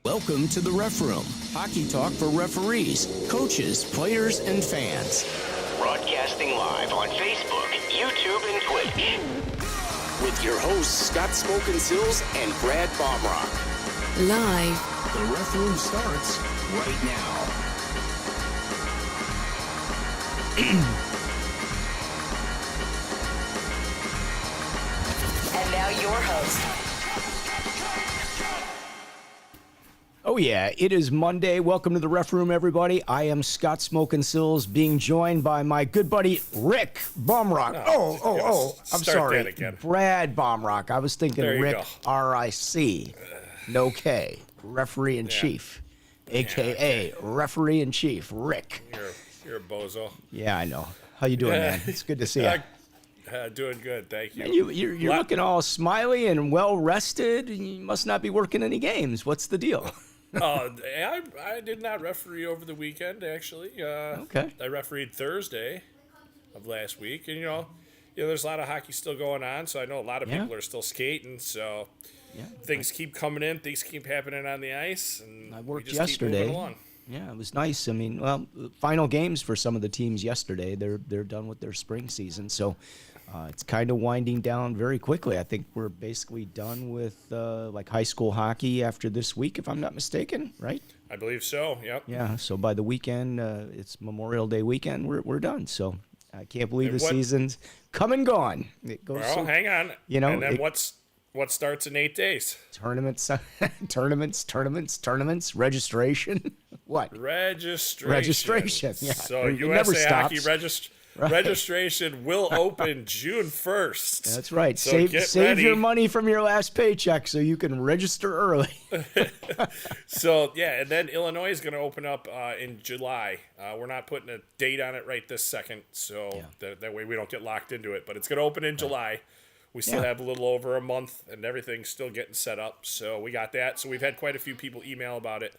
Welcome to the Ref Room, hockey talk for referees, coaches, players, and fans. Broadcasting live on Facebook, YouTube, and Twitch. With your hosts, Smokin, Silz, and Brad Baumruck. Live. The Ref Room starts right now. And now your host. Oh yeah, it is Monday. Welcome to the Ref Room, everybody. I am Smokin, Silz, being joined by my good buddy Rick Baumruck. I'm sorry, that again. Brad Baumruck. I was thinking There you Rick go. R-I-C, no K, referee in chief, aka referee in chief, Rick. You're a bozo. Yeah, I know. How you doing, man? It's good to see you. Doing good, thank you. And you're looking all smiley and well rested. You must not be working any games. What's the deal? I did not referee over the weekend, actually. Okay. I refereed Thursday of last week, and there's a lot of hockey still going on, so I know a lot of people are still skating. So things keep coming in, things keep happening on the ice, and I worked we just yesterday. Keep moving along. Yeah, it was nice. I mean, well, final games for some of the teams yesterday. They're done with their spring season, so it's kind of winding down very quickly. I think we're basically done with like high school hockey after this week, if I'm not mistaken, right? I believe so. Yep. Yeah. So by the weekend, it's Memorial Day weekend. We're done. So I can't believe the season's come and gone. It goes. Well, hang on. And then what starts in 8 days? Tournaments, registration. What? Registration. Registration. Yeah. So It never USA Hockey stops. Registration will open June 1st. That's right. So save your money from your last paycheck so you can register early. So, yeah, and then Illinois is going to open up in July. We're not putting a date on it right this second, so that way we don't get locked into it. But it's going to open in July. We still have a little over a month, and everything's still getting set up. So we got that. So we've had quite a few people email about it.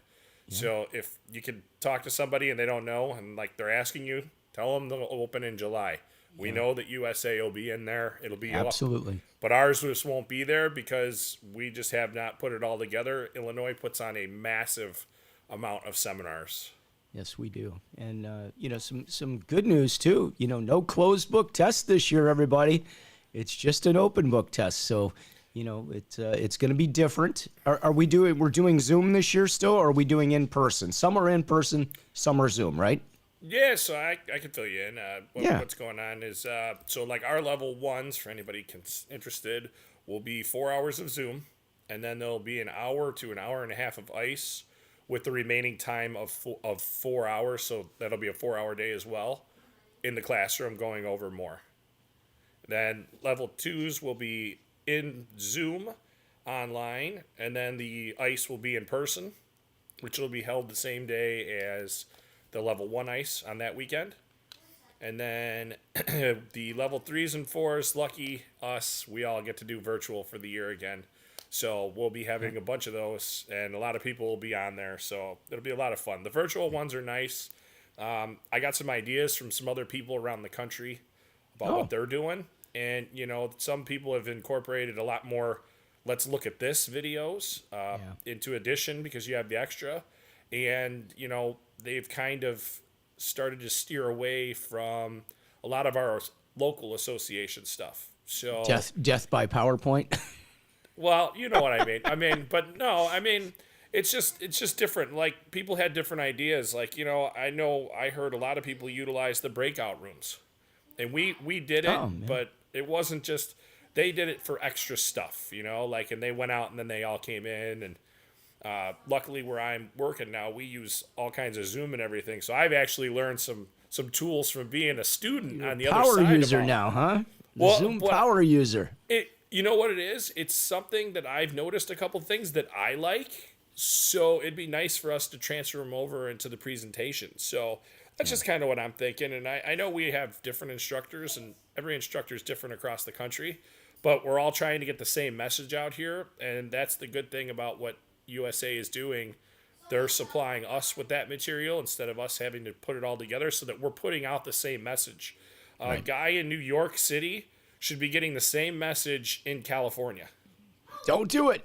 Yeah. So if you can talk to somebody and they don't know, and like they're asking you, tell them they'll open in July. We know that USA will be in there. It'll be absolutely up. But ours just won't be there because we just have not put it all together. Illinois puts on a massive amount of seminars. Yes, we do. And, some good news, too. No closed book test this year, everybody. It's just an open book test. So, it's going to be different. We're doing Zoom this year still, or are we doing in person? Some are in person, some are Zoom, right? Yeah, so I can fill you in. What's going on is, so like our level ones, for anybody interested, will be 4 hours of Zoom, and then there'll be an hour to an hour and a half of ice with the remaining time of 4 hours, so that'll be a 4-hour day as well, in the classroom going over more. Then level 2s will be in Zoom online, and then the ice will be in person, which will be held the same day as the level 1 ice on that weekend. And then the level 3s and 4s, lucky us, we all get to do virtual for the year again. So we'll be having a bunch of those, and a lot of people will be on there, so it'll be a lot of fun. The virtual ones are nice. I got some ideas from some other people around the country about what they're doing. And, some people have incorporated a lot more let's look at this videos into Edition because you have the extra. And, they've kind of started to steer away from a lot of our local association stuff. So death by PowerPoint. Well, you know what I mean. It's just different. Like, people had different ideas. Like, I heard a lot of people utilize the breakout rooms. And we did it, but it wasn't just, they did it for extra stuff, and they went out and then they all came in. And luckily where I'm working now, we use all kinds of Zoom and everything. So I've actually learned some tools from being a student on the other side. Power user now, huh? Zoom power user. You know what it is? It's something that I've noticed a couple things that I like. So it'd be nice for us to transfer them over into the presentation. So that's just kind of what I'm thinking. And I know we have different instructors, and every instructor is different across the country, but we're all trying to get the same message out here. And that's the good thing about what USA is doing. They're supplying us with that material instead of us having to put it all together, so that we're putting out the same message. A guy in New York City should be getting the same message in California. Don't do it.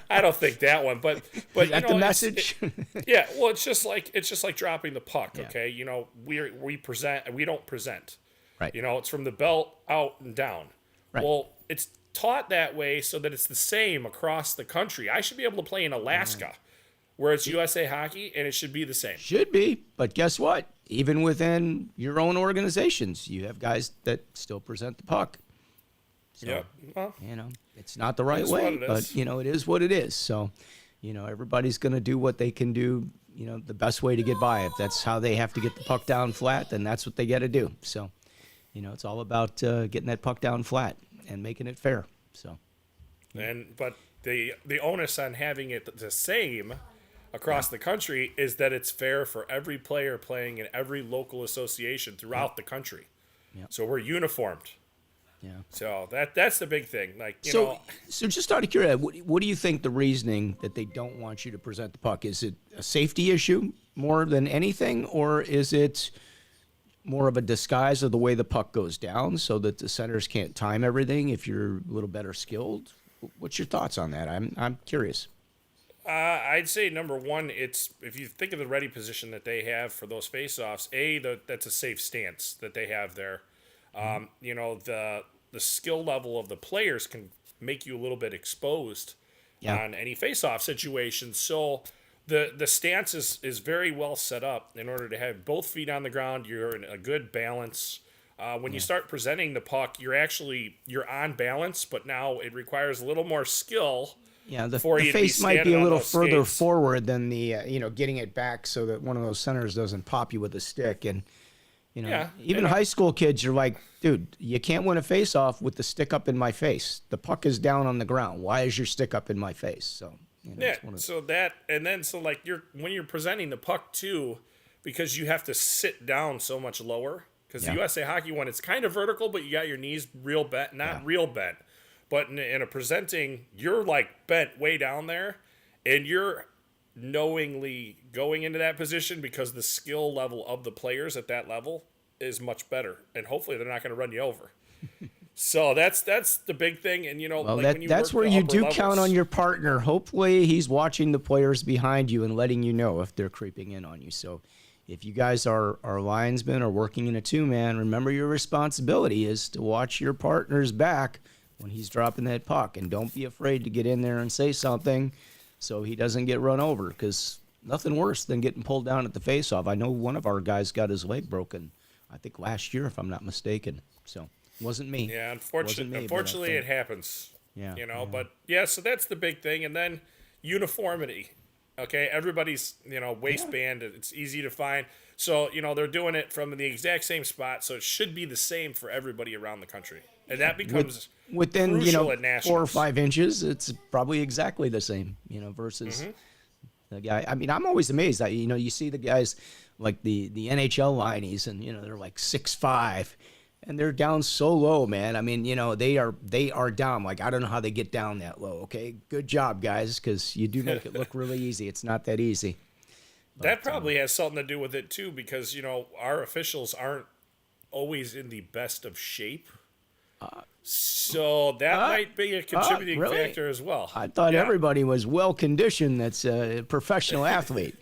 I don't think that one, but is that the message? Yeah, well, it's just like dropping the puck. Okay, we don't present. Right. It's from the belt out and down. Right. Well, it's taught that way so that it's the same across the country. I should be able to play in Alaska, where it's USA Hockey, and it should be the same. Should be, but guess what? Even within your own organizations, you have guys that still present the puck. So, yeah, well, it's not the right way, but it is what it is. So, everybody's going to do what they can do, the best way to get by. If that's how they have to get the puck down flat, then that's what they got to do. So, it's all about getting that puck down flat and making it fair. So, but the onus on having it the same across the country is that it's fair for every player playing in every local association throughout the country. Yeah. So we're uniformed. Yeah. So that's the big thing. Like, so just out of curiosity, what do you think the reasoning that they don't want you to present the puck? Is it a safety issue more than anything, or is it more of a disguise of the way the puck goes down so that the centers can't time everything if you're a little better skilled? What's your thoughts on that? I'm curious. I'd say number one, it's if you think of the ready position that they have for those faceoffs, that's a safe stance that they have there. The skill level of the players can make you a little bit exposed on any face-off situation. So the stance is very well set up in order to have both feet on the ground. You're in a good balance. When you start presenting the puck, you're on balance, but now it requires a little more skill. Yeah, the face might be a little further forward than the getting it back so that one of those centers doesn't pop you with a stick. And Even high school kids are like, dude, you can't win a face-off with the stick up in my face. The puck is down on the ground. Why is your stick up in my face? So when you're presenting the puck too, because you have to sit down so much lower. Because the USA Hockey one, it's kind of vertical, but you got your knees real bent, not real bent. But in a presenting, you're like bent way down there, and you're knowingly going into that position because the skill level of the players at that level is much better, and hopefully they're not going to run you over. So that's the big thing, and that's where you do count on your partner. Hopefully he's watching the players behind you and letting you know if they're creeping in on you. So if you guys are linesmen or working in a two-man, remember your responsibility is to watch your partner's back when he's dropping that puck, and don't be afraid to get in there and say something so he doesn't get run over, because nothing worse than getting pulled down at the faceoff. I know one of our guys got his leg broken, I think last year, if I'm not mistaken. So it wasn't me. Yeah, unfortunately it happens. Yeah. But so that's the big thing. And then uniformity. Okay, everybody's, waistband, it's easy to find. So, they're doing it from the exact same spot, so it should be the same for everybody around the country. And that becomes within, crucial at nationals. 4 or 5 inches, it's probably exactly the same, versus the guy. I mean, I'm always amazed that, you see the guys like the NHL lineys, and, they're like 6'5", and they're down so low, man. I mean, they are down. Like, I don't know how they get down that low. Okay, good job, guys, because you do make it look really easy. It's not that easy. That probably has something to do with it too, because our officials aren't always in the best of shape. So that might be a contributing factor as well. I thought everybody was well conditioned. That's a professional athlete.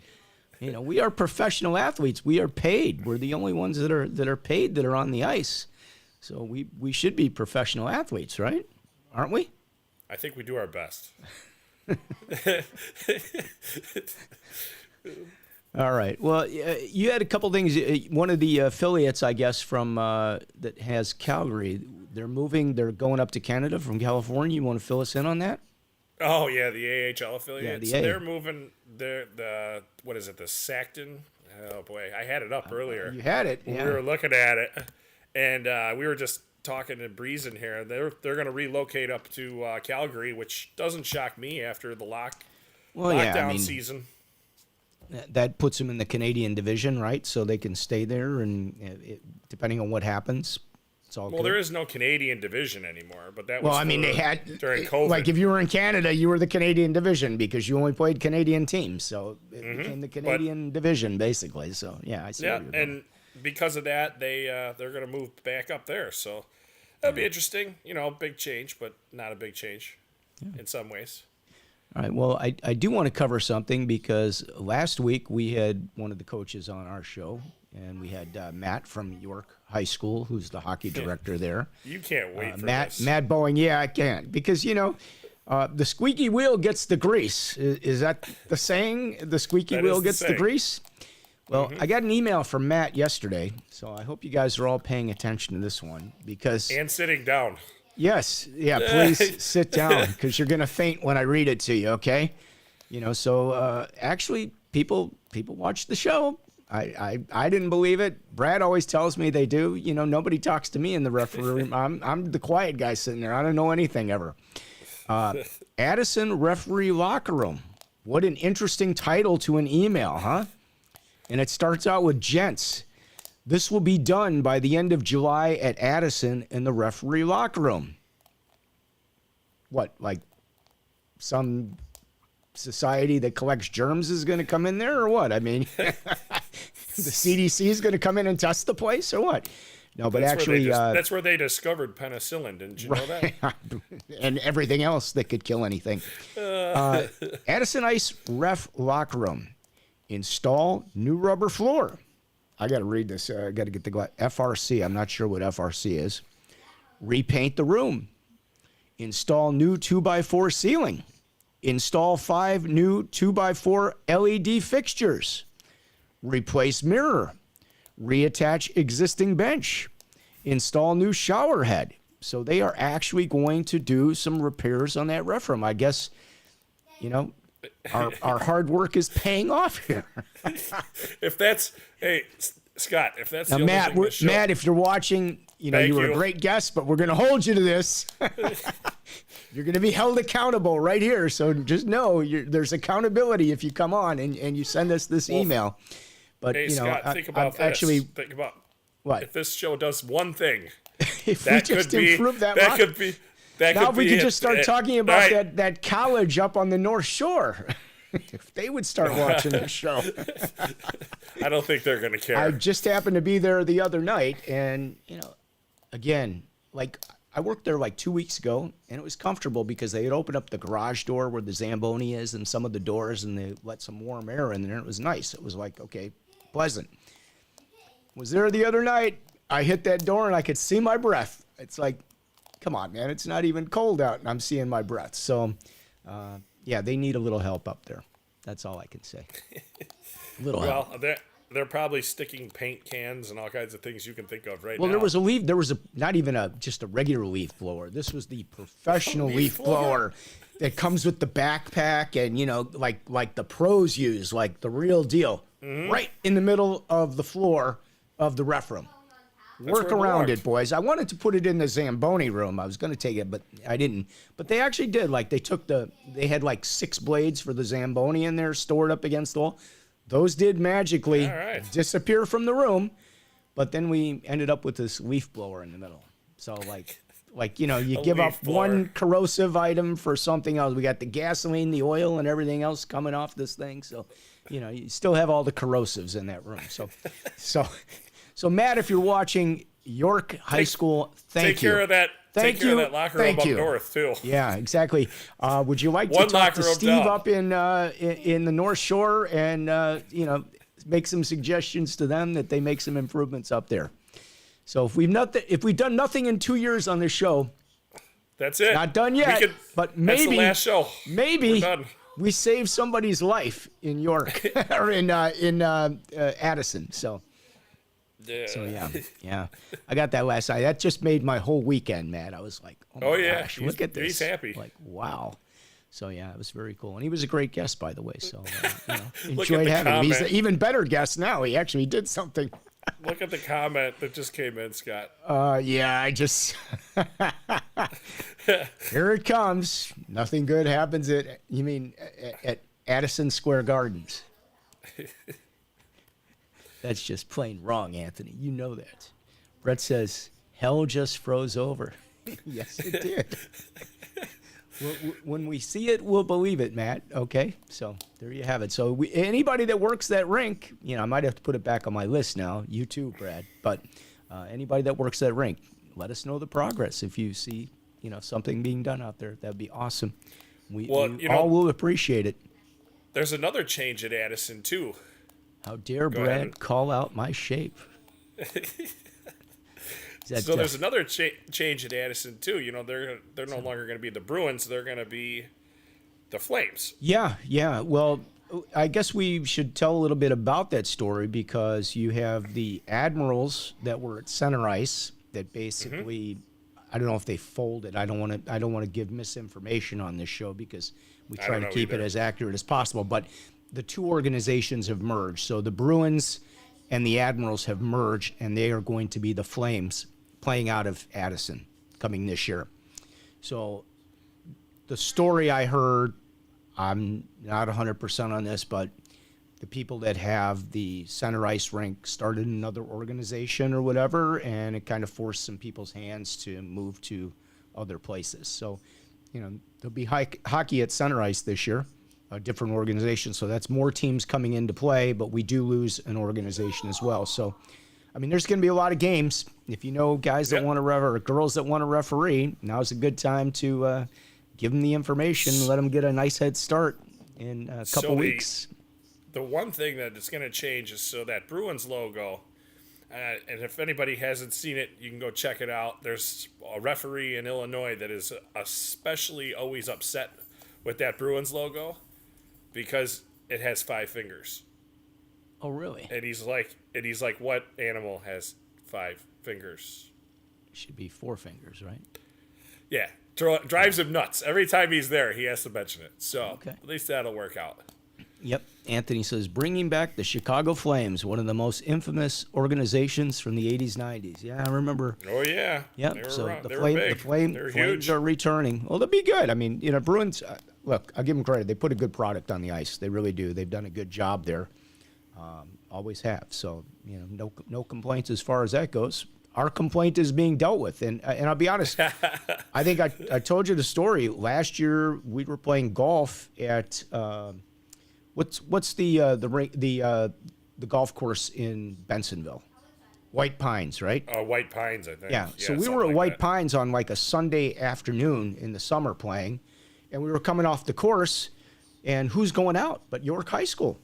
We are professional athletes. We are paid. We're the only ones that are paid that are on the ice. So we should be professional athletes, right? Aren't we? I think we do our best. All right. Well, you had a couple things. One of the affiliates, I guess, from that has Calgary, they're moving. They're going up to Canada from California. You want to fill us in on that? Oh yeah, the AHL affiliates. Yeah, they're moving. The what is it? The Sackton. Oh boy, I had it up earlier. You had it. Yeah. We were looking at it, and we were just talking and breezing here. They're going to relocate up to Calgary, which doesn't shock me after the lockdown season. That puts them in the Canadian division, right? So they can stay there, and depending on what happens, it's all good. There is no Canadian division anymore, but that was they had during COVID. Like if you were in Canada, you were the Canadian division because you only played Canadian teams, so it became the Canadian division basically. So I see. Yeah, and because of that, they're going to move back up there. So that'll be interesting. Big change, but not a big change in some ways. All right. Well, I do want to cover something because last week we had one of the coaches on our show, and we had Matt from York High School, who's the hockey director there. You can't wait for Matt, this. Matt Boeing. Yeah, I can't because the squeaky wheel gets the grease. Is that the saying? The squeaky wheel gets the grease. Well, I got an email from Matt yesterday, so I hope you guys are all paying attention to this one because and sitting down. Yes. Yeah, please sit down because you're going to faint when I read it to you, okay? So actually people watch the show. I didn't believe it. Brad always tells me they do. Nobody talks to me in the referee room. I'm the quiet guy sitting there. I don't know anything ever. Addison Referee Locker Room. What an interesting title to an email, huh? And it starts out with gents. This will be done by the end of July at Addison in the referee locker room. What, like some society that collects germs is going to come in there or what? I mean, the CDC is going to come in and test the place or what? No, but that's where they discovered penicillin. Didn't you know that? And everything else that could kill anything. Addison Ice Ref Locker Room. Install new rubber floor. I got to read this. I got to get the FRC. I'm not sure what FRC is. Repaint the room. Install new 2x4 ceiling. Install 5 new 2x4 LED fixtures. Replace mirror. Reattach existing bench. Install new shower head. So they are actually going to do some repairs on that ref room. I guess, our hard work is paying off here. If that's, hey, Scott, if that's Now, the only Matt, thing this show, Matt, if you're watching, you know, Thank you were you. a great guest, but we're going to hold you to this. You're going to be held accountable right here. So just know there's accountability if you come on and you send us this email. But, hey, you know, Scott, think about this. Think about what? If this show does one thing, If we that just could be, improve that that line. could be, that Now could if we be could it. just start talking about All right. that college up on the North Shore. If they would start watching this show. I don't think they're going to care. I just happened to be there the other night, and, you know, again, like, I worked there like 2 weeks ago, and it was comfortable because they had opened up the garage door where the Zamboni is and some of the doors, and they let some warm air in there. It was nice. It was like, okay, pleasant. Was there the other night. I hit that door, and I could see my breath. It's like, come on, man. It's not even cold out, and I'm seeing my breath. So, yeah, they need a little help up there. That's all I can say. A little help. Well, they're probably sticking paint cans and all kinds of things you can think of right now. Well, there was a leaf. There was not even just a regular leaf blower. This was the professional leaf blower that comes with the backpack and, you know, like the pros use, like the real deal, right in the middle of the floor of the ref room. Work around it, boys. I wanted to put it in the Zamboni room. I was going to take it, but I didn't. But they actually did. Like, they had like 6 blades for the Zamboni in there stored up against the wall. Those did magically disappear from the room, but then we ended up with this leaf blower in the middle. So, like you know, you give up one corrosive item for something else. We got the gasoline, the oil, and everything else coming off this thing. So, you know, you still have all the corrosives in that room. So Matt, if you're watching York High School, thank you. Take care of that. Take care of that locker room up north too. Yeah, exactly. Would you like to talk to Steve up in the North Shore and you know, make some suggestions to them that they make some improvements up there? So if we've done nothing in 2 years on this show, that's it. Not done yet. But maybe that's the last show. Maybe we saved somebody's life in York or in Addison. So yeah. I got that last night. That just made my whole weekend, Matt. I was like, oh my gosh, look at this. He's happy. Like, wow. So yeah, it was very cool, and he was a great guest, by the way. So you know, enjoyed having him. He's an even better guest now. He actually did something. Look at the comment that just came in, Scott. Yeah, I just here it comes. Nothing good happens at Addison Square Gardens. That's just plain wrong, Anthony. You know that. Brett says, hell just froze over. Yes, it did. When we see it, we'll believe it, Matt. Okay? So there you have it. So anybody that works that rink, you know, I might have to put it back on my list now. You too, Brad. But anybody that works that rink, let us know the progress. If you see, you know, something being done out there, that'd be awesome. We all will appreciate it. There's another change at Addison, too. How dare Brad call out my shape? So there's another change at Addison too. You know, they're no longer going to be the Bruins; they're going to be the Flames. Yeah. Well, I guess we should tell a little bit about that story because you have the Admirals that were at center ice that basically, I don't know if they folded. I don't want to give misinformation on this show because we try to keep it as accurate as possible, but the two organizations have merged. So the Bruins and the Admirals have merged, and they are going to be the Flames playing out of Addison coming this year. So the story I heard, I'm not 100% on this, but the people that have the center ice rink started another organization or whatever, and it kind of forced some people's hands to move to other places. So, you know, there'll be hockey at center ice this year. A different organization, so that's more teams coming into play, but we do lose an organization as well. So, I mean, there's going to be a lot of games. If you know guys that want to or girls that want to referee, now's a good time to give them the information, let them get a nice head start in a couple weeks. The one thing that is going to change is so that Bruins logo, and if anybody hasn't seen it, you can go check it out. There's a referee in Illinois that is especially always upset with that Bruins logo, because it has 5 fingers. Oh, really? And he's like, what animal has 5 fingers? It should be 4 fingers, right? Yeah, drives him nuts. Every time he's there, he has to mention it. So at least that'll work out. Yep. Anthony says, bringing back the Chicago Flames, one of the most infamous organizations from the 80s, 90s. Yeah, I remember. Oh, yeah. Yep. So around. the They were big. Flames huge. are returning. Well, they'll be good. I mean, Bruins, look, I'll give them credit. They put a good product on the ice. They really do. They've done a good job there. Always have. So, no complaints as far as that goes. Our complaint is being dealt with. And I'll be honest, I think I told you the story. Last year, we were playing golf at what's the golf course in Bensonville? White Pines, right? White Pines, I think. Yeah. So we were at White Pines on like a Sunday afternoon in the summer playing, and we were coming off the course, and who's going out but York High School?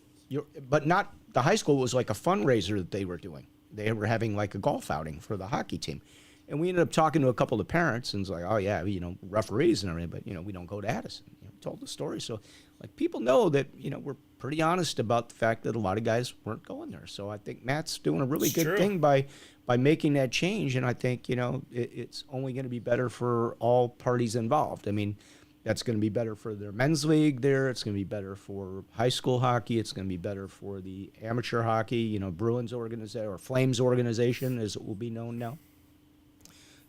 But not the high school. It was like a fundraiser that they were doing. They were having like a golf outing for the hockey team. And we ended up talking to a couple of parents, and it's like, oh, yeah, referees and everything, but, we don't go to Addison. Told the story. So, like, people know that, we're pretty honest about the fact that a lot of guys weren't going there. So I think Matt's doing a really good thing by making that change. And I think, it's only going to be better for all parties involved. I mean, that's going to be better for their men's league there. It's going to be better for high school hockey. It's going to be better for the amateur hockey, Bruins organization or Flames organization, as it will be known now.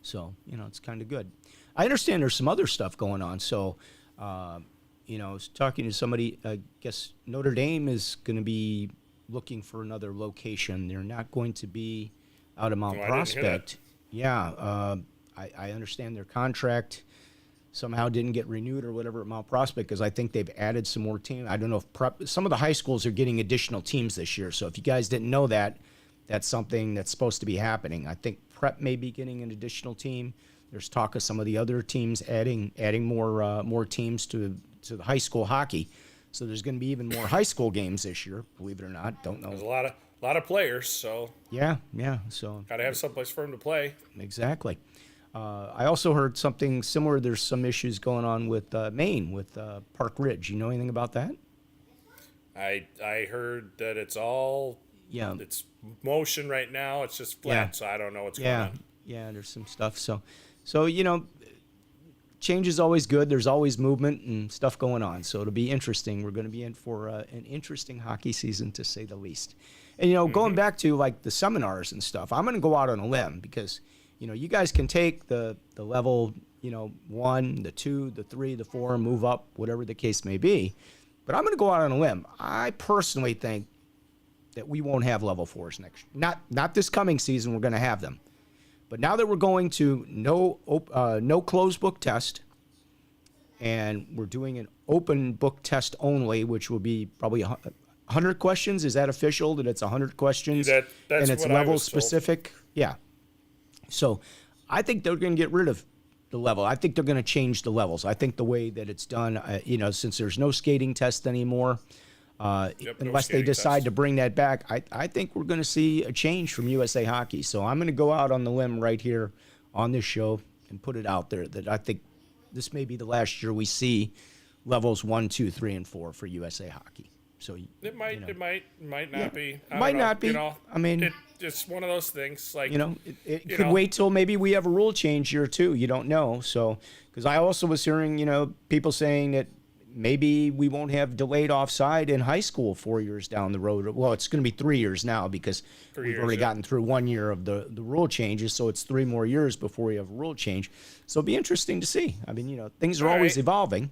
So, it's kind of good. I understand there's some other stuff going on. So, I was talking to somebody, I guess Notre Dame is going to be looking for another location. They're not going to be out of Mount Prospect. Yeah. I understand their contract somehow didn't get renewed or whatever at Mount Prospect, because I think they've added some more teams. I don't know if some of the high schools are getting additional teams this year. So if you guys didn't know that, that's something that's supposed to be happening. I think Prep may be getting an additional team. There's talk of some of the other teams adding more teams to the high school hockey. So there's going to be even more high school games this year, believe it or not. Don't know. There's a lot of players, so yeah. So got to have someplace for them to play. Exactly. I also heard something similar. There's some issues going on with Maine, with Park Ridge. You know anything about that? I heard that it's all it's motion right now. It's just flat, so I don't know what's going on. Yeah, there's some stuff. So change is always good. There's always movement and stuff going on. So it'll be interesting. We're going to be in for an interesting hockey season, to say the least. And, going back to, like, the seminars and stuff, I'm going to go out on a limb because, you guys can take the level, 1, the 2, the 3, the 4, move up, whatever the case may be. But I'm going to go out on a limb. I personally think that we won't have level 4s next year. Not this coming season. We're going to have them. But now that we're going to no closed book test, and we're doing an open book test only, which will be probably 100 questions. Is that official, that it's 100 questions? That's and it's what I level was told. specific? Yeah. So I think they're going to get rid of the level. I think they're going to change the levels. I think the way that it's done, since there's no skating test anymore, unless they decide to bring that back, I think we're going to see a change from USA Hockey. So I'm going to go out on the limb right here on this show and put it out there that I think this may be the last year we see levels 1, 2, 3, and 4 for USA Hockey. So it might not be. Might not be. I mean, it's one of those things. Like it could wait till maybe we have a rule change year too. You don't know. So because I also was hearing people saying that maybe we won't have delayed offside in high school 4 years down the road. Well, it's going to be 3 years now because we've already gotten through 1 year of the rule changes. So it's 3 more years before we have a rule change. So it'll be interesting to see. I mean, things are always evolving.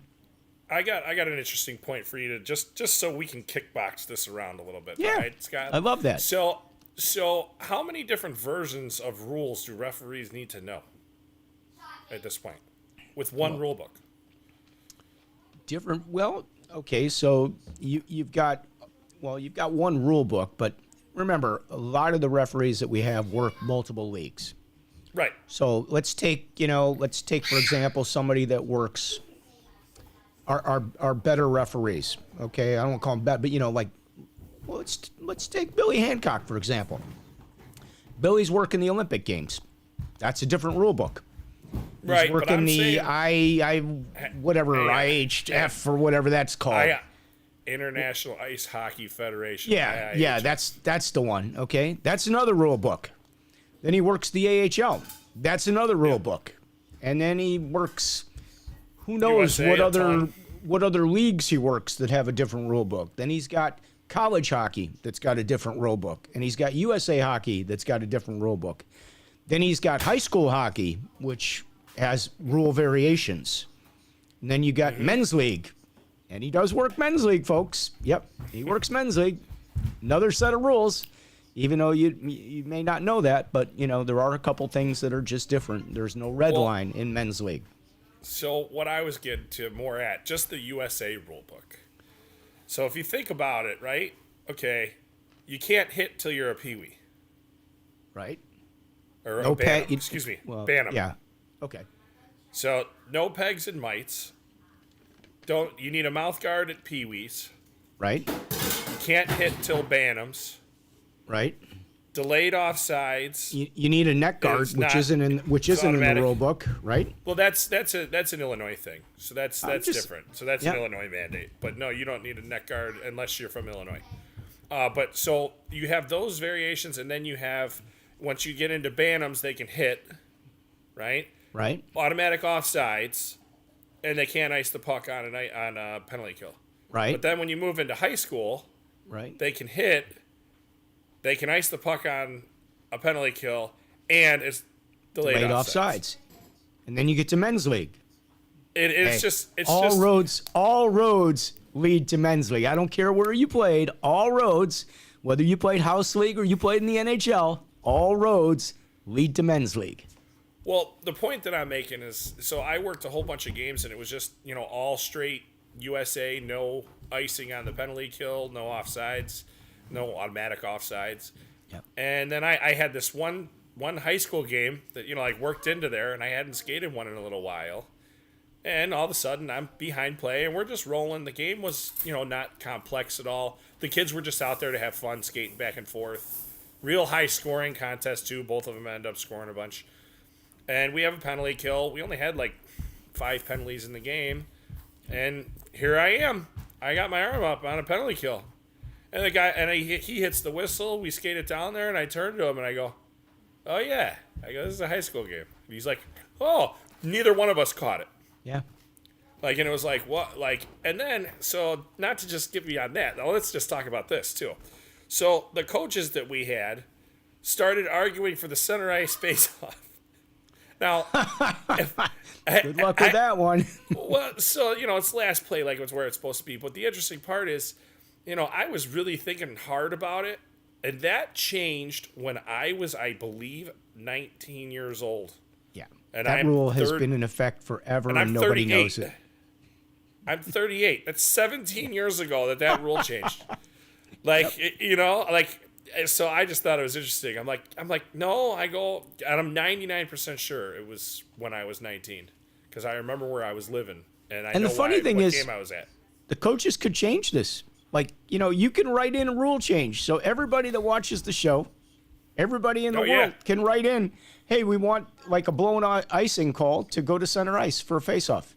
I got an interesting point for you to just so we can kickbox this around a little bit. Yeah, right, Scott? I love that. So how many different versions of rules do referees need to know at this point with one rule book? Different. Well, okay. So you've got one rule book, but remember, a lot of the referees that we have work multiple leagues. Right. So let's take for example somebody that works. Our better referees. Okay, I don't want to call them bad, but let's take Billy Hancock for example. Billy's working the Olympic Games. That's a different rule book. He's working the IHF or whatever that's called. International Ice Hockey Federation. Yeah, that's the one. Okay, that's another rule book. Then he works the AHL. That's another rule book. And then he works. Who knows what other leagues he works that have a different rule book. Then he's got college hockey that's got a different rule book. And he's got USA hockey that's got a different rule book. Then he's got high school hockey, which has rule variations. And then you got men's league. And he does work men's league, folks. Yep, he works men's league. Another set of rules, even though you may not know that. But, there are a couple things that are just different. There's no red line in men's league. So what I was getting to more at, just the USA rule book. So if you think about it, right? Okay, you can't hit till you're a peewee. Right. Or no a bantam, excuse me, bantam. Yeah, okay. So no pegs and mites. You need a mouth guard at peewees. Right. You can't hit till bantams. Right. Delayed offsides. You need a neck guard, which isn't in the rule book, right? Well, that's an Illinois thing, so that's different. So that's an Illinois mandate. But no, you don't need a neck guard unless you're from Illinois. But so you have those variations, and then you have once you get into bantams, they can hit, right? Right. Automatic offsides, and they can't ice the puck on a penalty kill. Right. But then when you move into high school, right, they can hit. They can ice the puck on a penalty kill, and it's delayed offsides. And then you get to men's league. It's all roads lead to men's league. I don't care where you played. All roads, whether you played house league or you played in the NHL, all roads lead to men's league. Well, the point that I'm making is, so I worked a whole bunch of games, and it was just all straight USA, no icing on the penalty kill, no offsides. No automatic offsides. Yep. And then I had this one high school game that, worked into there, and I hadn't skated one in a little while. And all of a sudden, I'm behind play, and we're just rolling. The game was, not complex at all. The kids were just out there to have fun, skating back and forth. Real high-scoring contest, too. Both of them end up scoring a bunch. And we have a penalty kill. We only had, 5 penalties in the game. And here I am. I got my arm up on a penalty kill. And the guy, he hits the whistle. We skate it down there, and I turn to him and I go, "Oh yeah." I go, "This is a high school game." And he's like, "Oh, neither one of us caught it." Yeah. And it was like, what? And then, so not to just get beyond that. Now let's just talk about this too. So the coaches that we had started arguing for the center ice face-off. Now, good luck with that one. Well, so it's last play, it's where it's supposed to be. But the interesting part is, I was really thinking hard about it, and that changed when I was, I believe, 19 years old. Yeah, and that rule has been in effect forever, and nobody knows it. I'm 38. That's 17 years ago that rule changed. So I just thought it was interesting. I'm like, no, and I'm 99% sure it was when I was 19, because I remember where I was living, and I know the funny thing is, game I was at. The coaches could change this. You can write in a rule change. So everybody that watches the show, everybody in the world can write in, hey, we want a blown icing call to go to center ice for a face-off.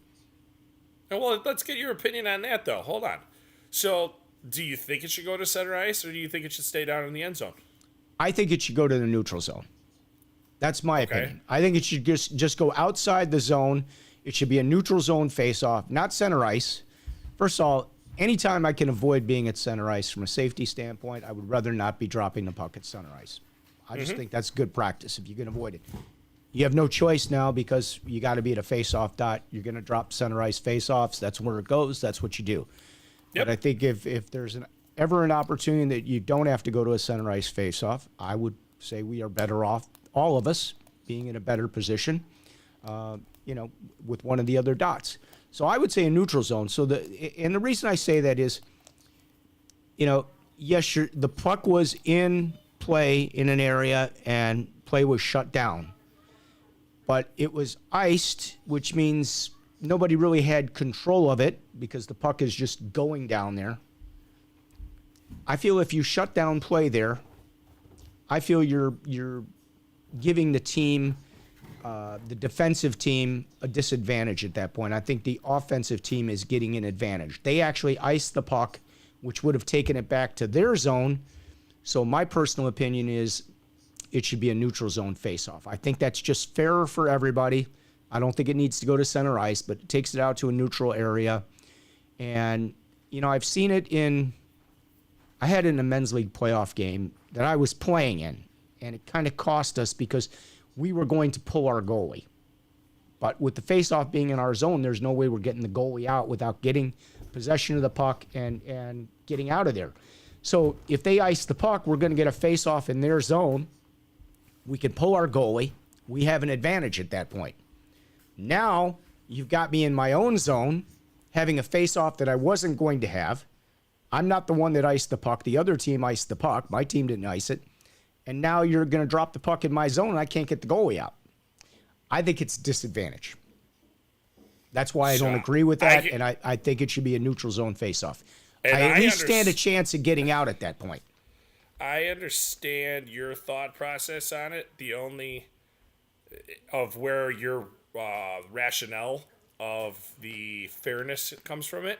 Well, let's get your opinion on that, though. Hold on. So do you think it should go to center ice, or do you think it should stay down in the end zone? I think it should go to the neutral zone. That's my opinion. I think it should just go outside the zone. It should be a neutral zone face-off, not center ice. First of all, anytime I can avoid being at center ice from a safety standpoint, I would rather not be dropping the puck at center ice. I just think that's good practice if you can avoid it. You have no choice now because you got to be at a face-off dot. You're going to drop center ice face-offs. That's where it goes. That's what you do. Yep. But I think if there's ever an opportunity that you don't have to go to a center ice face-off, I would say we are better off, all of us, being in a better position, with one of the other dots. So I would say a neutral zone. And the reason I say that is, yes, the puck was in play in an area and play was shut down. But it was iced, which means nobody really had control of it because the puck is just going down there. I feel if you shut down play there, I feel you're giving the team, the defensive team, a disadvantage at that point. I think the offensive team is getting an advantage. They actually iced the puck, which would have taken it back to their zone. So my personal opinion is it should be a neutral zone faceoff. I think that's just fairer for everybody. I don't think it needs to go to center ice, but it takes it out to a neutral area. And, I've seen it I had it in a men's league playoff game that I was playing in, and it kind of cost us because we were going to pull our goalie. But with the faceoff being in our zone, there's no way we're getting the goalie out without getting possession of the puck and getting out of there. So if they ice the puck, we're going to get a faceoff in their zone. We can pull our goalie. We have an advantage at that point. Now you've got me in my own zone, having a faceoff that I wasn't going to have. I'm not the one that iced the puck. The other team iced the puck. My team didn't ice it. And now you're going to drop the puck in my zone, and I can't get the goalie out. I think it's a disadvantage. That's why I don't agree with that, and I think it should be a neutral zone faceoff. I at least stand a chance of getting out at that point. I understand your thought process on it. The only of where your rationale of the fairness comes from it.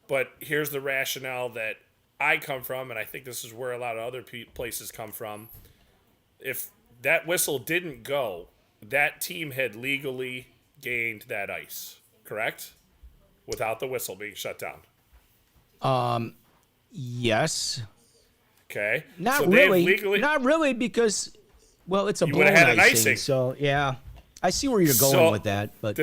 But here's the rationale that I come from, and I think this is where a lot of other places come from. If that whistle didn't go, that team had legally gained that ice, correct? Without the whistle being shut down. Yes. Okay. Not really, because, well, it's a blown icing. So, yeah. I see where you're going with that, but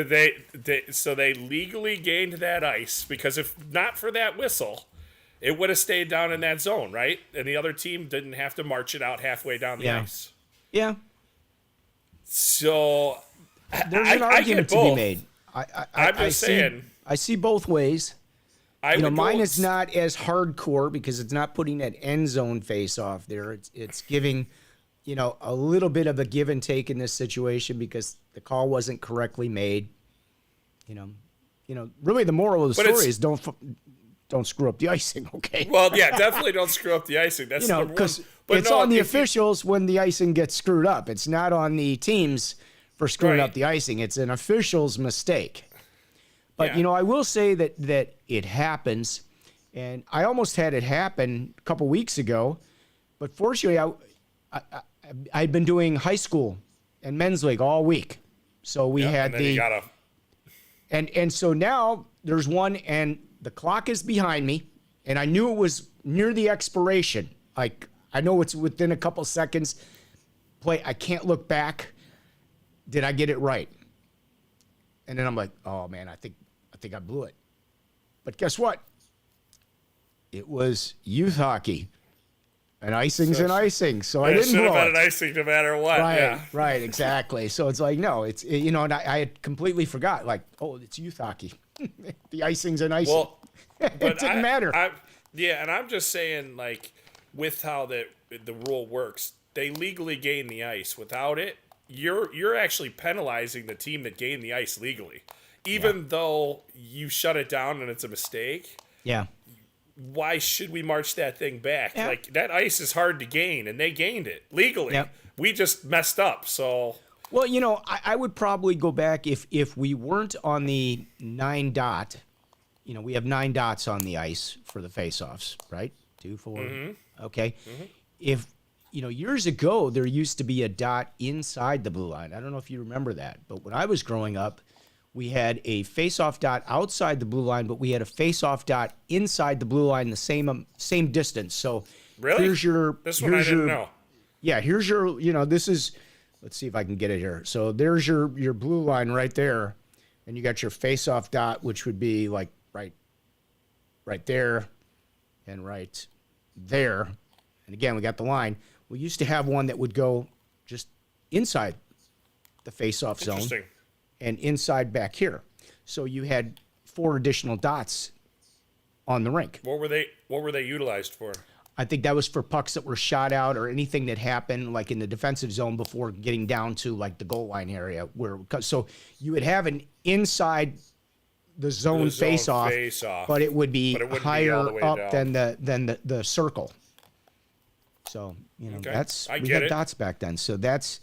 so they legally gained that ice because if not for that whistle, it would have stayed down in that zone, right? And the other team didn't have to march it out halfway down the ice. Yeah. So there's an argument to be made. I'm just saying. I see both ways. Mine is not as hardcore because it's not putting that end zone face off there. It's giving, a little bit of a give and take in this situation because the call wasn't correctly made. Really the moral of the story is don't screw up the icing, okay? Well, yeah, definitely don't screw up the icing. That's because it's on the officials when the icing gets screwed up. It's not on the teams for screwing up the icing. It's an official's mistake. But, I will say that it happens, and I almost had it happen a couple weeks ago, but fortunately I'd been doing high school and men's league all week. So we had and so now there's one, and the clock is behind me, and I knew it was near the expiration. Like, I know it's within a couple seconds. I can't look back. Did I get it right? And then I'm like, oh man, I think I blew it. But guess what? It was youth hockey. An icing's an icing, so I didn't blow it. Should have been an icing no matter what. Right, exactly. So it's like, no, it's, and I had completely forgot, like, oh, it's youth hockey. The icing's an icing. Well, it didn't matter. And I'm just saying, like, with how the rule works, they legally gain the ice. Without it, you're actually penalizing the team that gained the ice legally. Even though you shut it down and it's a mistake. Yeah. Why should we march that thing back? Yeah. Like, that ice is hard to gain, and they gained it legally. Yep. We just messed up, so... Well, I would probably go back if we weren't on the 9 dot. We have 9 dots on the ice for the face-offs, right? 2, 4. Mm-hmm. Okay. Mm-hmm. If, years ago, there used to be a dot inside the blue line. I don't know if you remember that, but when I was growing up, we had a face-off dot outside the blue line, but we had a face-off dot inside the blue line the same distance. So really? This one I didn't know. Yeah, here's your, this is, let's see if I can get it here. So there's your blue line right there, and you got your face-off dot, which would be like right there and right there. And again, we got the line. We used to have one that would go just inside the face-off zone. And inside back here. So you had 4 additional dots on the rink. What were they utilized for? I think that was for pucks that were shot out or anything that happened like in the defensive zone before getting down to like the goal line area. So you would have an inside the zone face-off, but it would be higher up than the circle. So, okay. We had dots back then. So that's,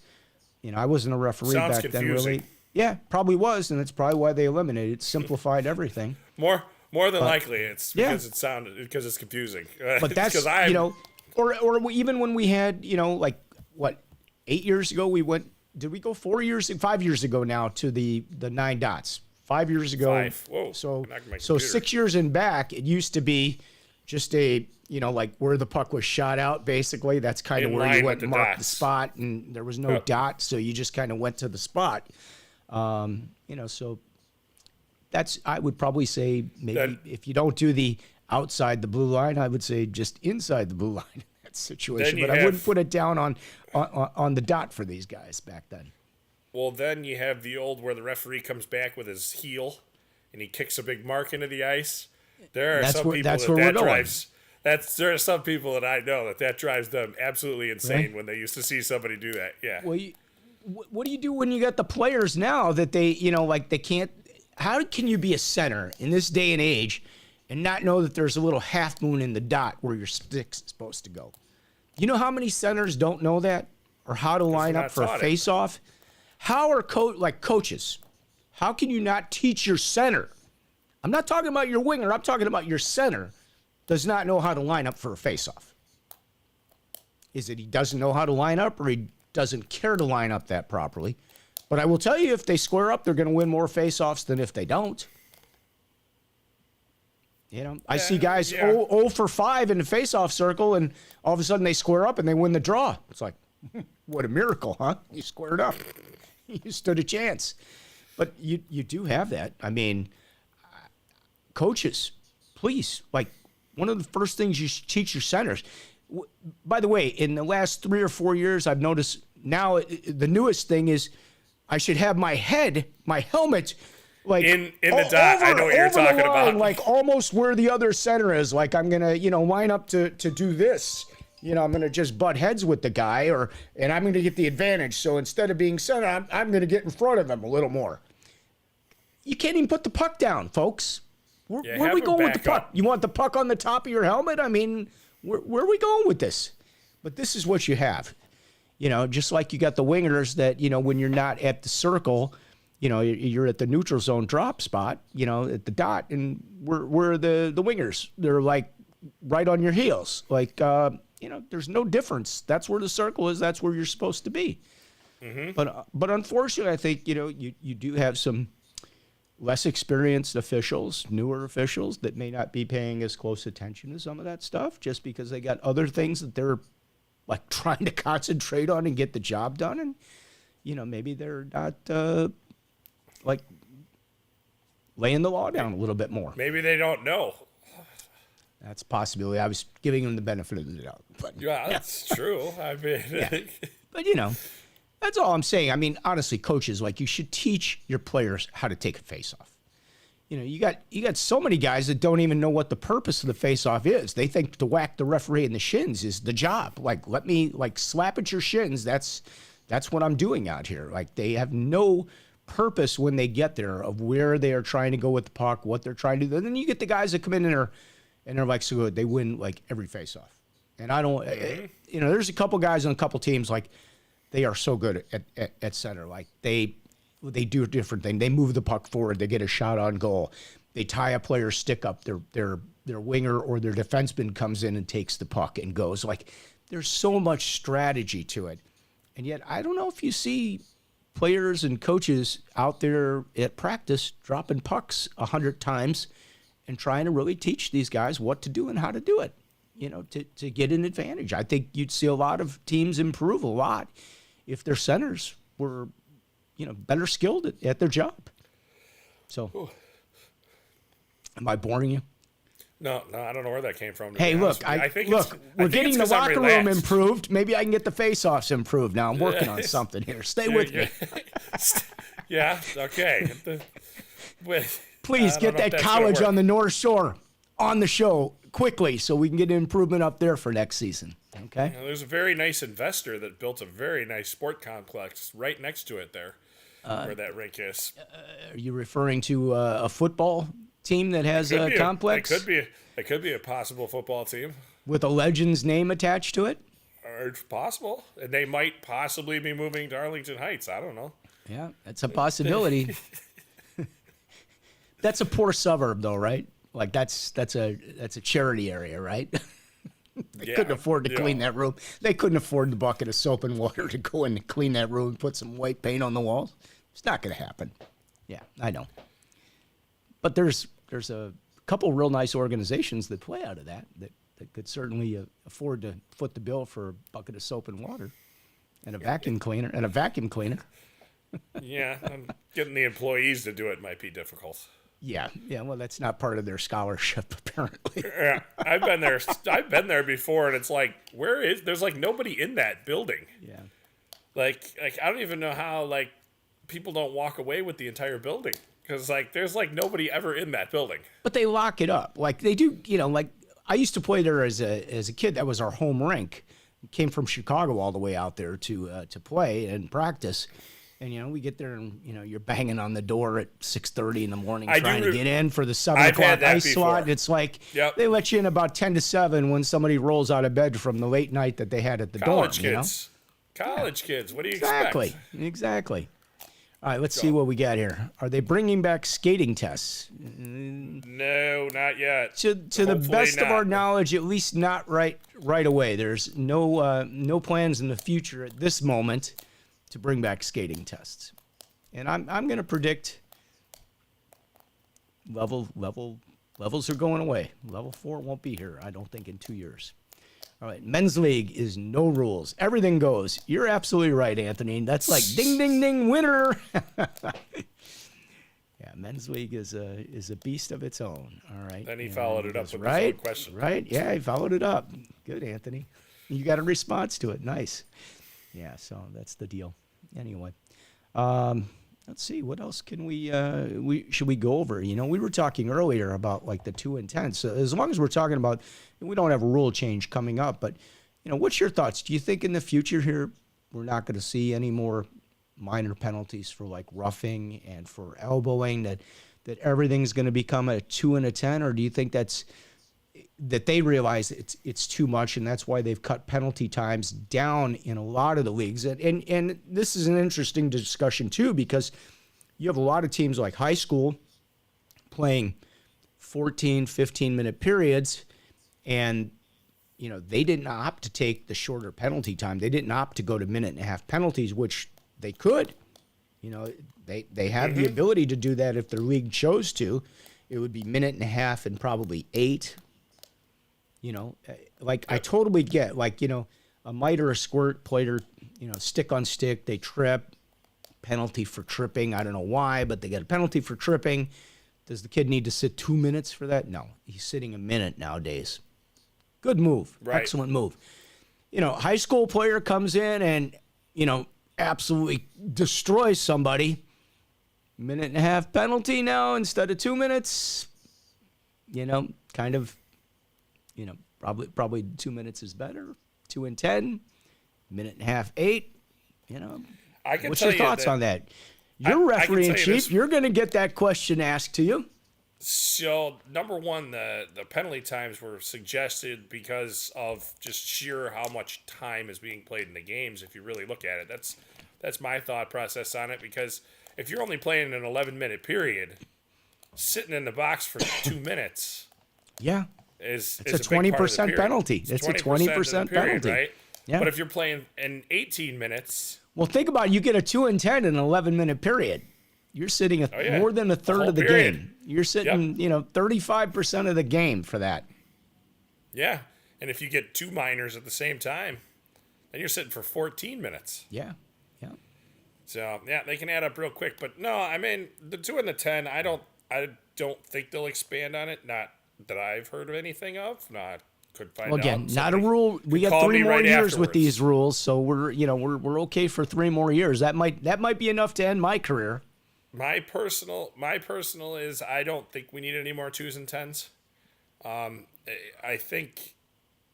I wasn't a referee back then really. Yeah, probably was, and that's probably why they eliminated it. Simplified everything. More than likely, it's because because it's confusing. But that's or even when we had 8 years ago we went. Did we go 5 years ago now to the 9 dots 5 years ago. 5. Whoa. So Knocked my so computer. 6 years in back, it used to be just a, like where the puck was shot out, basically. That's kind of In where line you went with and the marked the dots. spot, and there was no dot, so you just kind of went to the spot. So I would probably say maybe if you don't do the outside the blue line, I would say just inside the blue line in that situation. But I wouldn't put it down on the dot for these guys back then. Well, then you have the old where the referee comes back with his heel and he kicks a big mark into the ice. There are some people that drives. There are some people that I know that drives them absolutely insane when they used to see somebody do that. Yeah. Well, what do you do when you got the players now that they they can't? How can you be a center in this day and age and not know that there's a little half moon in the dot where your stick's supposed to go? You know how many centers don't know that or how to line up for a face-off? How are coaches? How can you not teach your center? I'm not talking about your winger. I'm talking about your center does not know how to line up for a face-off. Is it he doesn't know how to line up, or he doesn't care to line up that properly? But I will tell you, if they square up, they're going to win more face-offs than if they don't. I see guys 0 for 5 in the face-off circle, and all of a sudden they square up and they win the draw. It's like, what a miracle, huh? You squared up. You stood a chance. But you do have that. I mean, coaches, please, one of the first things you should teach your centers. By the way, in the last 3 or 4 years, I've noticed now the newest thing is I should have my helmet, in the dot. I know what you're talking about. Like almost where the other center is. Like I'm gonna, line up to do this. I'm gonna just butt heads with the guy, and I'm gonna get the advantage. So instead of being center, I'm gonna get in front of him a little more. You can't even put the puck down, folks. Where are we going with the puck? You want the puck on the top of your helmet? I mean, where are we going with this? But this is what you have. Just like you got the wingers that, when you're not at the circle, you're at the neutral zone drop spot, at the dot, and we're the wingers. They're like right on your heels. There's no difference. That's where the circle is. That's where you're supposed to be. Mm-hmm. But unfortunately, I think, you do have some less experienced officials, newer officials that may not be paying as close attention to some of that stuff just because they got other things that they're trying to concentrate on and get the job done. And, maybe they're not laying the law down a little bit more. Maybe they don't know. That's a possibility. I was giving them the benefit of the doubt. But, that's true. I mean, But, that's all I'm saying. I mean, honestly, coaches, you should teach your players how to take a face-off. You got so many guys that don't even know what the purpose of the face-off is. They think to whack the referee in the shins is the job. Let me slap at your shins. That's what I'm doing out here. They have no purpose when they get there of where they are trying to go with the puck, what they're trying to do. And then you get the guys that come in and they're so good. They win every face-off. And I don't, there's a couple guys on a couple teams they are so good at center. They do a different thing. They move the puck forward. They get a shot on goal. They tie a player's stick up. Their winger or their defenseman comes in and takes the puck and goes. There's so much strategy to it. And yet I don't know if you see players and coaches out there at practice dropping pucks 100 times and trying to really teach these guys what to do and how to do it, to get an advantage. I think you'd see a lot of teams improve a lot if their centers were, better skilled at their job. So, am I boring you? No, I don't know where that came from. Hey, look, we're getting the locker room improved. Maybe I can get the face-offs improved. Now I'm working on something here. Stay with me. Yeah, okay. Please get that college on the North Shore on the show quickly so we can get an improvement up there for next season. Okay. There's a very nice investor that built a very nice sport complex right next to it there, where that rink is. Are you referring to a football team that has a complex? It could be a possible football team with a legend's name attached to it. Or it's possible, and they might possibly be moving to Arlington Heights. I don't know. Yeah, that's a possibility. That's a poor suburb, though, right? That's a charity area, right? They couldn't afford to clean that room. They couldn't afford the bucket of soap and water to go in and clean that room and put some white paint on the walls. It's not going to happen. Yeah, I know. But there's a couple real nice organizations that play out of that could certainly afford to foot the bill for a bucket of soap and water and a vacuum cleaner. Yeah, getting the employees to do it might be difficult. Yeah. Well, that's not part of their scholarship, apparently. Yeah, I've been there. I've been there before, and it's like, there's like nobody in that building. Yeah. Like I don't even know how like people don't walk away with the entire building because like there's like nobody ever in that building. But they lock it up, like they do. Like I used to play there as a kid. That was our home rink. Came from Chicago all the way out there to play and practice. And, we get there and, you're banging on the door at 6:30 in the morning trying to get in for the 7 o'clock ice slot. It's like they let you in about 10 to 7 when somebody rolls out of bed from the late night that they had at the dorm. College kids. What do you expect? Exactly. All right, let's see what we got here. Are they bringing back skating tests? No, not yet. To the best of our knowledge, at least not right away. There's no plans in the future at this moment to bring back skating tests. And I'm going to predict levels are going away. Level 4 won't be here, I don't think, in 2 years. All right, men's league is no rules. Everything goes. You're absolutely right, Anthony. That's like ding, ding, ding, winner. Yeah, men's league is a beast of its own. All right. Then he followed it up with his own question. Right, yeah, he followed it up. Good, Anthony. You got a response to it. Nice. Yeah, so that's the deal. Anyway, let's see. What else can should we go over? We were talking earlier about like the 2 and 10. So as long as we're talking about, we don't have a rule change coming up, but what's your thoughts? Do you think in the future here we're not going to see any more minor penalties for like roughing and for elbowing? That everything's going to become a 2 and a 10, or do you think that they realize it's too much, and that's why they've cut penalty times down in a lot of the leagues? And this is an interesting discussion too, because you have a lot of teams like high school playing 14, 15-minute periods, and they didn't opt to take the shorter penalty time. They didn't opt to go to minute-and-a-half penalties, which they could. They have the ability to do that if their league chose to. It would be minute and a half and probably 8. I totally get, a mite or a squirt player, stick on stick, they trip, penalty for tripping. I don't know why, but they get a penalty for tripping. Does the kid need to sit 2 minutes for that? No, he's sitting a minute nowadays. Good move. Right. Excellent move. High school player comes in and, absolutely destroys somebody. Minute and a half penalty now instead of 2 minutes. Kind of. Probably 2 minutes is better. 2 and 10, minute and a half, 8. What's your thoughts on that? You're referee in chief. You're going to get that question asked to you. So, number one, the penalty times were suggested because of just sheer how much time is being played in the games. If you really look at it, that's my thought process on it. Because if you're only playing an 11-minute period, sitting in the box for 2 minutes, it's a 20% penalty. It's a 20% penalty, right? Yeah. But if you're playing in 18 minutes, well, think about it. You get a 2 and 10 in an 11-minute period. You're sitting more than a third of the game. You're sitting, 35% of the game for that. Yeah, and if you get 2 minors at the same time, then you're sitting for 14 minutes. Yeah. So they can add up real quick. But no, I mean the 2 and the 10, I don't think they'll expand on it. Not that I've heard of anything of. Could find out. Well, again, not a rule. We got 3 more years with these rules, so we're okay for 3 more years. That might be enough to end my career. My personal is I don't think we need any more 2s and 10s.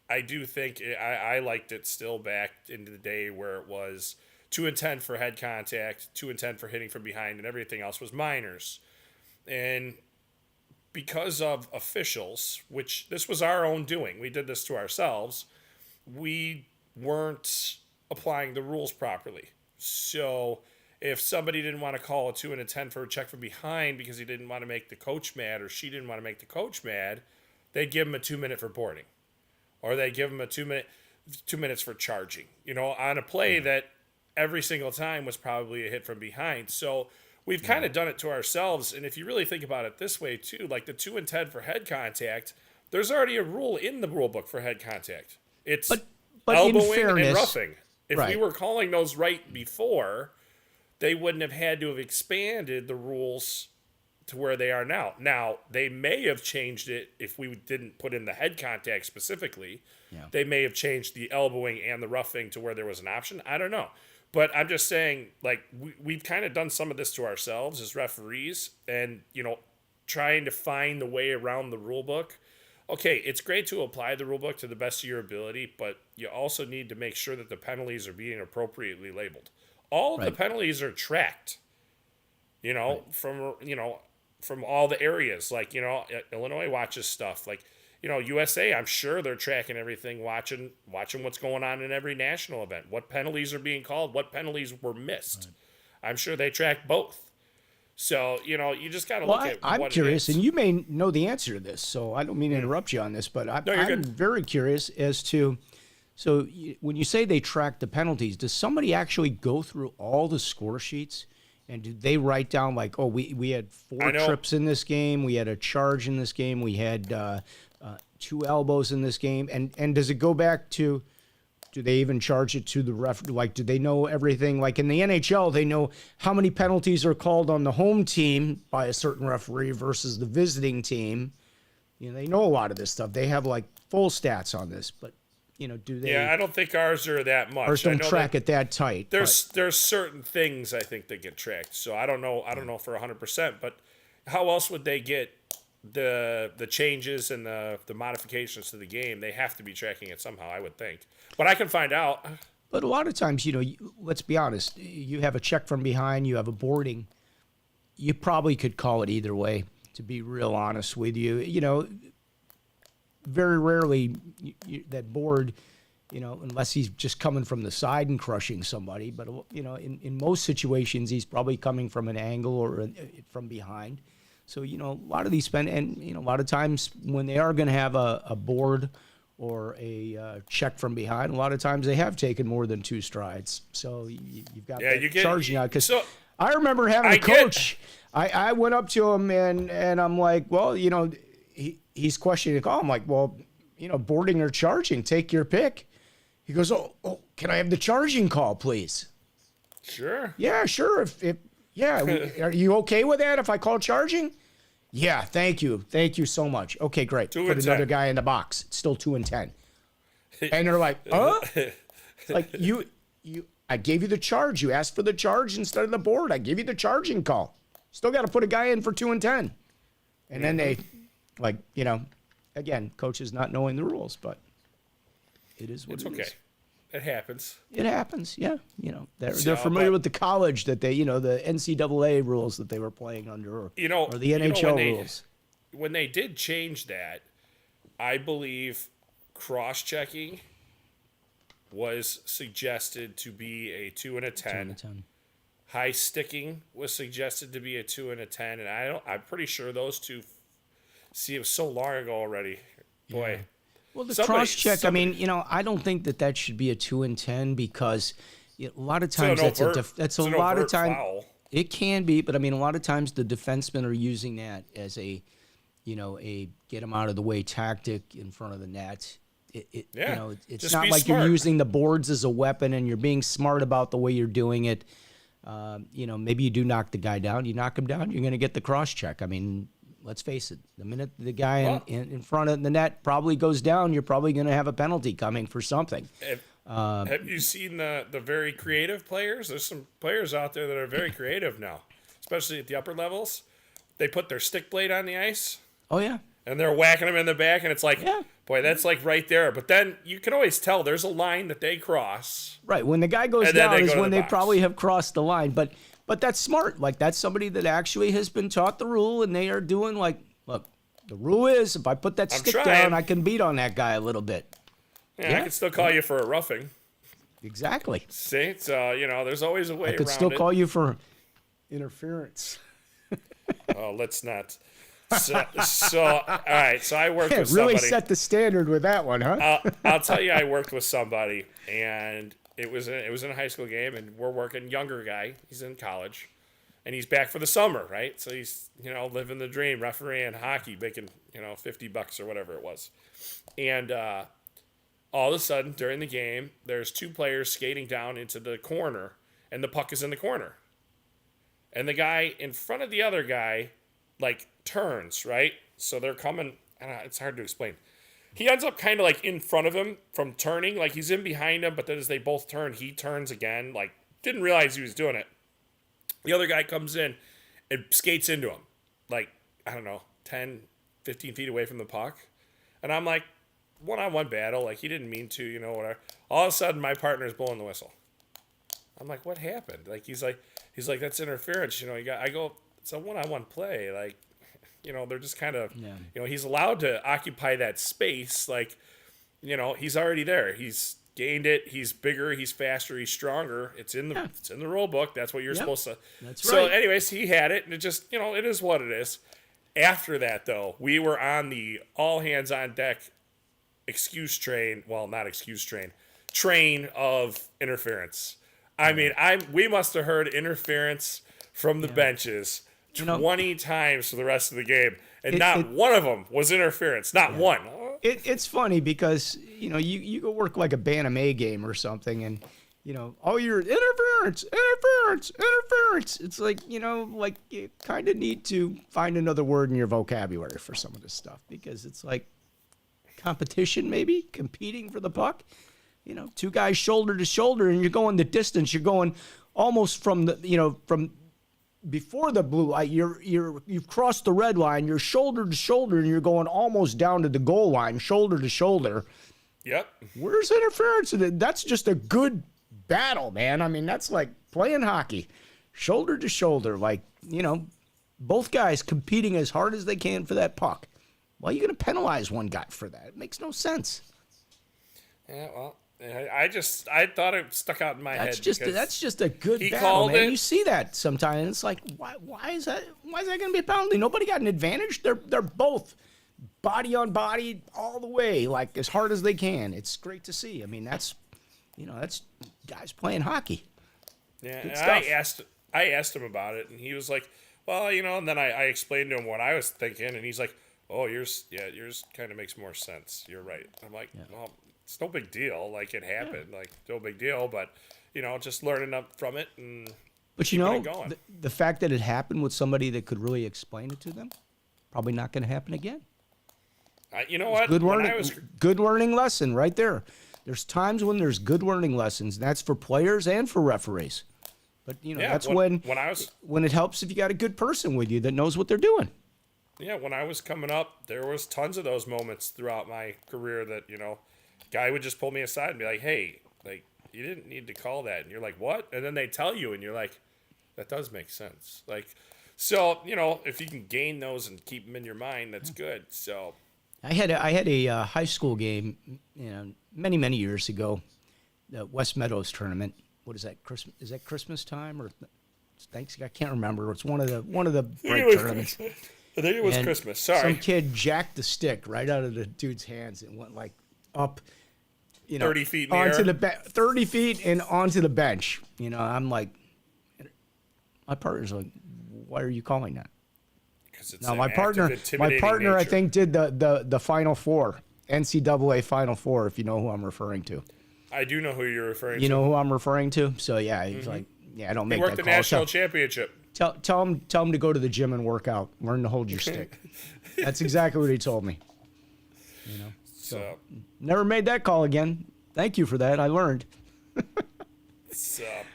I liked it still back into the day where it was 2 and 10 for head contact, 2 and 10 for hitting from behind, and everything else was minors. And because of officials, which this was our own doing, we did this to ourselves, we weren't applying the rules properly. So if somebody didn't want to call a 2 and a 10 for a check from behind because he didn't want to make the coach mad or she didn't want to make the coach mad, they'd give him a 2-minute for boarding. Or they'd give him a 2 minutes for charging, on a play that every single time was probably a hit from behind. So we've kind of done it to ourselves. And if you really think about it this way too, like the 2 and 10 for head contact, there's already a rule in the rule book for head contact. It's but elbowing in fairness, and roughing. If we right. were calling those right before, they wouldn't have had to have expanded the rules to where they are now. Now, they may have changed it if we didn't put in the head contact specifically. Yeah. They may have changed the elbowing and the roughing to where there was an option. I don't know. But I'm just saying, like, we've kind of done some of this to ourselves as referees and, trying to find the way around the rule book. Okay, it's great to apply the rule book to the best of your ability, but you also need to make sure that the penalties are being appropriately labeled. All the penalties are tracked, from all the areas. Like, Illinois watches stuff. Like, USA, I'm sure they're tracking everything, watching what's going on in every national event. What penalties are being called, what penalties were missed. Right. I'm sure they track both. So, you just got to look at I'm what curious, it is. and you may know the answer to this, so I don't mean to interrupt you on this, but I'm good. very curious as to, so when you say they track the penalties, does somebody actually go through all the score sheets? And do they write down like, oh, we had 4 trips in this game, we had a charge in this game, we had 2 elbows in this game, and does it go back to, do they even charge it to the ref? Like, do they know everything? Like in the NHL, they know how many penalties are called on the home team by a certain referee versus the visiting team. They know a lot of this stuff. They have like full stats on this, but do they? Yeah, I don't think ours are that much. Ours don't track it that tight. There's certain things I think that get tracked. So I don't know for 100%, but how else would they get the changes and the modifications to the game? They have to be tracking it somehow, I would think. But I can find out. But a lot of times, let's be honest, you have a check from behind, you have a boarding. You probably could call it either way, to be real honest with you. Very rarely that board, unless he's just coming from the side and crushing somebody. But, in most situations, he's probably coming from an angle or from behind. So, a lot of these a lot of times when they are going to have a board or a check from behind, a lot of times they have taken more than 2 strides. So you've got that charging out. Because I remember having a coach. I went up to him and I'm like, well, he's questioning the call. I'm like, well, boarding or charging, take your pick. He goes, oh, can I have the charging call, please? Sure. Yeah, sure. Are you okay with that if I call charging? Yeah, thank you. Thank you so much. Okay, great. Put another 10. guy in the box. It's still 2 and 10. And they're like, huh? Like, I gave you the charge. You asked for the charge instead of the board. I gave you the charging call. Still got to put a guy in for 2 and 10. And then they, again, coaches not knowing the rules, but it is what it is. It's okay. It happens. It happens, yeah. They're familiar with the college that they, the NCAA rules that they were playing under, or the NHL rules. When they did change that, I believe cross-checking was suggested to be a 2 and a 10. 2 and a 10. High sticking was suggested to be a 2 and a 10, and I'm pretty sure those two. See, it was so long ago already. Boy. Yeah. Well, the cross-check, I don't think that should be a 2 and 10 because a lot of times that's a lot of time. Foul. It can be, but a lot of times the defensemen are using that as a get them out of the way tactic in front of the net. It's not like you're using the boards as a weapon and you're being smart about the way you're doing it. Maybe you do knock the guy down. You knock him down, you're going to get the cross-check. Let's face it. The minute the guy in front of the net probably goes down, you're probably going to have a penalty coming for something. Have you seen the very creative players? There's some players out there that are very creative now, especially at the upper levels. They put their stick blade on the ice. Oh, yeah. And they're whacking them in the back, and it's like, boy, that's like right there. But then you can always tell there's a line that they cross. Right. When the guy goes down is when they probably have crossed the line. But that's smart. Like, that's somebody that actually has been taught the rule, and they are doing, look, the rule is if I put that stick down, I can beat on that guy a little bit. Yeah, I can still call you for a roughing. Exactly. See? So, there's always a way around it. I could still call you for interference. Oh, let's not. So all right, so I worked with somebody. Really set the standard with that one, huh? I'll tell you, I worked with somebody, and it was in a high school game, and we're working younger guy. He's in college, and he's back for the summer, right? So he's, living the dream, refereeing hockey, making, $50 or whatever it was. And all of a sudden, during the game, there's two players skating down into the corner, and the puck is in the corner. And the guy in front of the other guy, turns, right? So they're coming, I don't know, it's hard to explain. He ends up kind of, in front of him from turning. He's in behind him, but then as they both turn, he turns again. Didn't realize he was doing it. The other guy comes in and skates into him. I don't know, 10, 15 feet away from the puck. And I'm like, one-on-one battle. He didn't mean to, whatever. All of a sudden, my partner's blowing the whistle. I'm like, what happened? He's like, that's interference. I go, it's a one-on-one play. They're just kind of, he's allowed to occupy that space. He's already there. He's gained it. He's bigger. He's faster. He's stronger. It's in the rule book. That's what you're supposed to. That's so right. anyways, he had it, and it just, it is what it is. After that, though, we were on the all hands on deck train of interference. I mean, we must have heard interference from the benches 20 times for the rest of the game, and not one of them was interference. Not one. It's funny because you go work a Bantam A game or something, and all your interference. It's you kind of need to find another word in your vocabulary for some of this stuff, because it's competition, maybe competing for the puck. Two guys shoulder to shoulder, and you're going the distance. You're going almost from from before the blue line. You've crossed the red line. You're shoulder to shoulder, and you're going almost down to the goal line, shoulder to shoulder. Yep. Where's interference in it? That's just a good battle, man. I mean, that's like playing hockey, shoulder to shoulder. Both guys competing as hard as they can for that puck. Why are you going to penalize one guy for that? It makes no sense. Yeah, well, I thought it stuck out in my head. That's just a good battle, man. You see that sometimes, and it's why is that going to be a penalty? Nobody got an advantage. They're both body on body all the way, as hard as they can. It's great to see. I mean, that's guys playing hockey. Yeah, and I asked him about it, and he was like, well, and then I explained to him what I was thinking, and he's like, oh, yours kind of makes more sense. You're right. I'm like, well, it's no big deal. It happened. No big deal. But, just learning up from it and but the fact that it happened with somebody that could really explain it to them, probably not going to happen again. You know what? Good learning lesson right there. There's times when there's good learning lessons. That's for players and for referees. But, that's when it helps if you got a good person with you that knows what they're doing. Yeah, when I was coming up, there was tons of those moments throughout my career that, guy would just pull me aside and be like, hey, you didn't need to call that. And you're like, what? And then they tell you, and you're like, that does make sense. So, if you can gain those and keep them in your mind, that's good. So I had a high school game, many, many years ago, the West Meadows tournament. What is that? Christmas? Is that Christmas time or Thanksgiving? I can't remember. It's one of the break tournaments. I think it was Christmas. Sorry. Some kid jacked the stick right out of the dude's hands and went up, 30 feet in onto the air. 30 feet and onto the bench. I'm like, my partner's like, why are you calling that? Now my partner, I think did the Final Four, NCAA Final Four, if you know who I'm referring to. I do know who you're referring to. You know who I'm referring to? So yeah, he's like, I don't make that call. He worked the national championship. Tell him to go to the gym and work out. Learn to hold your stick. That's exactly what he told me. So never made that call again. Thank you for that. I learned. All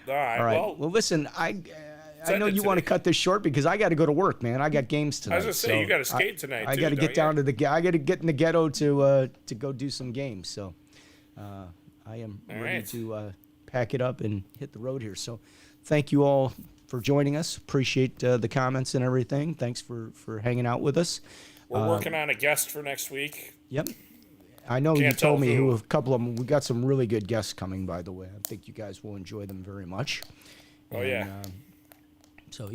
right. Well, listen, I know you want to cut this short because I got to go to work, man. I got games tonight. I was gonna say you got to skate tonight. I got to get down to I got to get in the ghetto to go do some games. So I am ready to pack it up and hit the road here. So thank you all for joining us. Appreciate the comments and everything. Thanks for hanging out with us. We're working on a guest for next week. Yep. I know you told me who a couple of them. We got some really good guests coming, by the way. I think you guys will enjoy them very much. Oh, yeah. So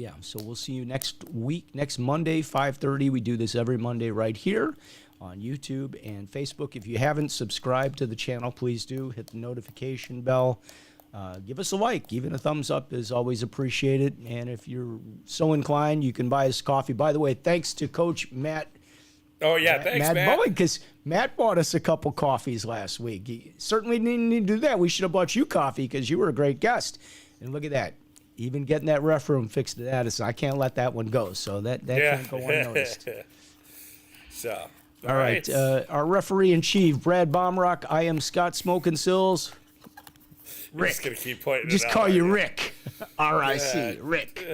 we'll see you next week, next Monday, 5:30. We do this every Monday right here on YouTube and Facebook. If you haven't subscribed to the channel, please do. Hit the notification bell. give us a like. Even a thumbs up is always appreciated. And if you're so inclined, you can buy us coffee. By the way, thanks to Coach Matt. Oh, yeah, thanks, Matt. Bowen, because Matt bought us a couple coffees last week. He certainly didn't need to do that. We should have bought you coffee because you were a great guest. And look at that. Even getting that ref room fixed at Addison, I can't let that one go. So that can't go unnoticed. So, all right. Our referee in chief, Brad Baumruck. I am Scott Smokin Silz. Rick. Just gonna keep pointing. Just call you Rick. R-I-C. Rick.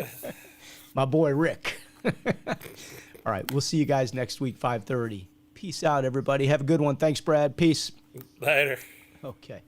My boy Rick. All right. We'll see you guys next week, 5:30. Peace out, everybody. Have a good one. Thanks, Brad. Peace. Later. Okay.